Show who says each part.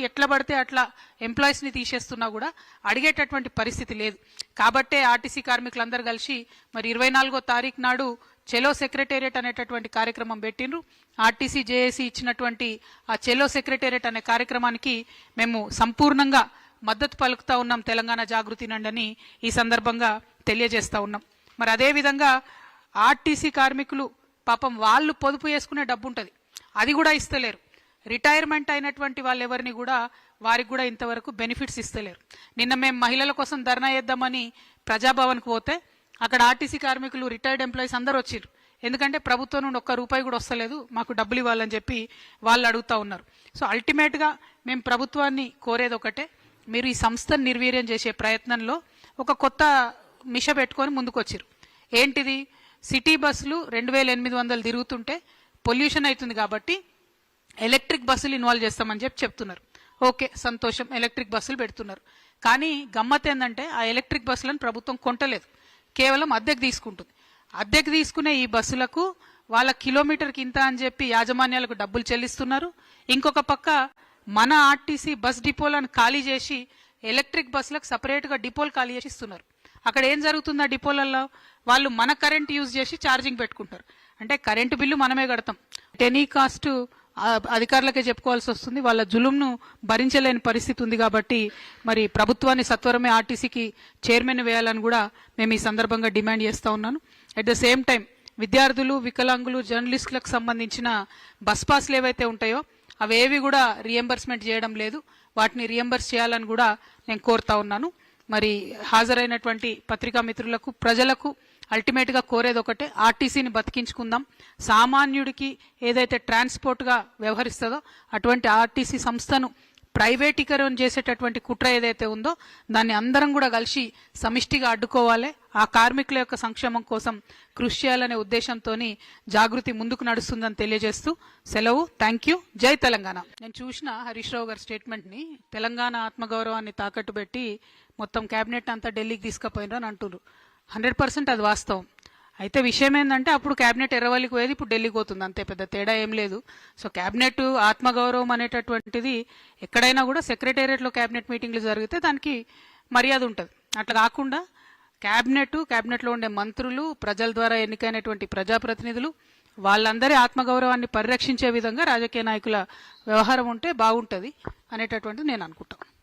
Speaker 1: ఎట్లా పడితే అట్లా ఎంప్లాయీస్ని తీసేస్తున్నా కూడా అడిగేటటువంటి పరిస్థితి లేదు. కాబట్టే ఆర్టీసీ కార్మికులందరూ కలిసి మరి 24వ తారీఖు నాడు చెలో సెక్రటేరియట్ అనేటటువంటి కార్యక్రమం పెట్టిండ్రు. ఆర్టీసీ జేఏసీ ఇచ్చినటువంటి ఆ చెలో సెక్రటేరియట్ అనే కార్యక్రమానికి మేము సంపూర్ణంగా మద్దతు పలుకుతా ఉన్నాం. తెలంగాణ జాగృతి నండని ఈ సందర్భంగా తెలియజేస్తా ఉన్నాం. మరి అదేవిధంగా ఆర్టీసీ కార్మికులు పాపం వాళ్ళు పొదుపు చేసుకునే డబ్బు ఉంటుంది, అది కూడా ఇస్తలేరు. రిటైర్మెంట్ అయినటువంటి వాళ్ళు ఎవరిని కూడా వారికి కూడా ఇంతవరకు బెనిఫిట్స్ ఇస్తలేరు. నిన్న మేము మహిళల కోసం ధర్నా చేద్దామని ప్రజాభవన్కి పోతే అక్కడ ఆర్టీసీ కార్మికులు రిటైర్డ్ ఎంప్లాయీస్ అందరూ వచ్చారు. ఎందుకంటే ప్రభుత్వం నుండి ఒక్క రూపాయి కూడా వస్తలేదు, మాకు డబ్బులు ఇవ్వాలని చెప్పి వాళ్ళు అడుగుతూ ఉన్నారు. సో అల్టిమేట్గా మేము ప్రభుత్వాన్ని కోరేది ఒకటే, మీరు ఈ సంస్థను నిర్వీర్యం చేసే ప్రయత్నంలో ఒక కొత్త మిష పెట్టుకొని ముందుకొచ్చారు. ఏంటిది? సిటీ బస్సులు 2800 తిరుగుతుంటే పొల్యూషన్ అవుతుంది కాబట్టి ఎలక్ట్రిక్ బస్సులు ఇన్వాల్వ్ చేస్తామని చెప్తున్నారు. ఓకే, సంతోషం, ఎలక్ట్రిక్ బస్సులు పెడుతున్నారు. కానీ గమ్మత్ ఏంటంటే ఆ ఎలక్ట్రిక్ బస్సులను ప్రభుత్వం కొంటలేదు, కేవలం అద్దెకు తీసుకుంటుంది. అద్దెకు తీసుకునే ఈ బస్సులకు వాళ్ళ కిలోమీటర్కి ఇంత అని చెప్పి యాజమాన్యాలకు డబ్బులు చెల్లిస్తున్నారు. ఇంకొక పక్క మన ఆర్టీసీ బస్ డిపోలను ఖాళీ చేసి ఎలక్ట్రిక్ బస్సులకు సపరేట్గా డిపోలు ఖాళీ చేసి ఇస్తున్నారు. అక్కడ ఏం జరుగుతుంది? ఆ డిపోలలో వాళ్ళు మన కరెంట్ యూజ్ చేసి ఛార్జింగ్ పెట్టుకుంటారు. అంటే కరెంటు బిల్లు మనమే కడతాం. ఎనీ కాస్ట్ అధికారులకే చెప్పుకోవాల్సి వస్తుంది. వాళ్ళ జులుంను భరించలేని పరిస్థితి ఉంది. కాబట్టి మరి ప్రభుత్వాన్ని సత్వరమే ఆర్టీసీకి చైర్మన్ వేయాలని కూడా మేము ఈ సందర్భంగా డిమాండ్ చేస్తూ ఉన్నాను. అట్ ద సేమ్ టైం విద్యార్థులు, వికలాంగులు, జర్నలిస్టులకు సంబంధించిన బస్ పాస్లు ఏవైతే ఉంటాయో అవేవి కూడా రియంబర్స్మెంట్ చేయడం లేదు. వాటిని రియంబర్స్ చేయాలని కూడా నేను కోరుతా ఉన్నాను. మరి హాజరైనటువంటి పత్రికా మిత్రులకు, ప్రజలకు అల్టిమేట్గా కోరేది ఒకటే, ఆర్టీసీని బతికించుకుందాం. సామాన్యుడికి ఏదైతే ట్రాన్స్పోర్ట్గా వ్యవహరిస్తుందో అటువంటి ఆర్టీసీ సంస్థను ప్రైవేటీకరణ చేసేటటువంటి కుట్ర ఏదైతే ఉందో దాన్ని అందరం కూడా కలిసి సమిష్టిగా అడ్డుకోవాలి. ఆ కార్మికుల యొక్క సంక్షేమం కోసం కృషి చేయాలనే ఉద్దేశంతో జాగృతి ముందుకు నడుస్తుందని తెలియజేస్తూ సెలవు. Thank you. జై తెలంగాణ. నేను చూసిన హరీష్ రావు గారి స్టేట్మెంట్ని, తెలంగాణ ఆత్మగౌరవాన్ని తాకట్టు పెట్టి మొత్తం క్యాబినెట్ అంతా ఢిల్లీకి తీసుకుపోయినారు అని అంటున్నారు. 100% అది వాస్తవం. అయితే విషయం ఏంటంటే అప్పుడు క్యాబినెట్ ఎర్రవల్లికి పోయేది, ఇప్పుడు ఢిల్లీకి పోతుంది. అంతే, పెద్ద తేడా ఏం లేదు. సో క్యాబినెట్ ఆత్మగౌరవం అనేటటువంటిది ఎక్కడైనా కూడా సెక్రటేరియట్లో క్యాబినెట్ మీటింగ్లు జరిగితే దానికి మర్యాద ఉంటుంది. అట్లా కాకుండా క్యాబినెట్లో ఉండే మంత్రులు, ప్రజల ద్వారా ఎన్నికైనటువంటి ప్రజాప్రతినిధులు, వాళ్ళందరి ఆత్మగౌరవాన్ని పరిరక్షించే విధంగా రాజకీయ నాయకుల వ్యవహారం ఉంటే బాగుంటుంది అనేటటువంటిది నేను అనుకుంటాను.